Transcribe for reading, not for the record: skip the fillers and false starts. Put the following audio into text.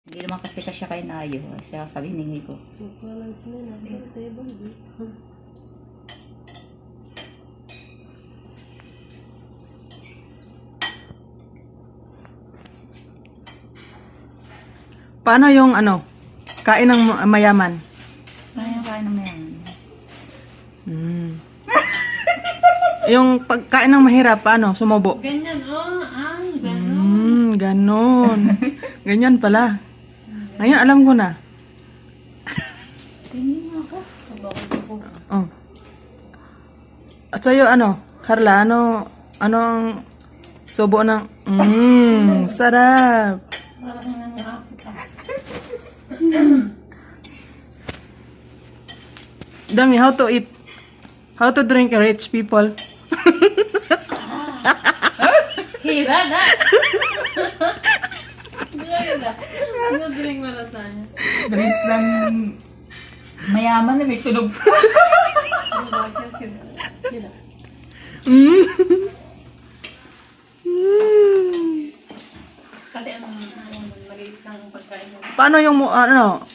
Hindi naman kasi kasya kay Nayo. Kasi sabi hiningi ko. Paano yung ano? Kain ng mayaman? Kaya kain naman yan. Yung pagkain ng mahirap, paano? Sumubo? Ganyan, oh. Ay, gano'n. Ganon. Ganyan pala. Ngayon, alam ko na. Tingin mo ako. Oh. At sa'yo, ano? Carla, anong subo ng... sarap. Parang nangyayap. Dami, how to eat? How to drink rich people? Hira na! Hira. Ano diling malasanya? Drink lang mayaman na may tunog. Hira. Kasi ang maliit lang ang pagkain mo. Paano yung, ano,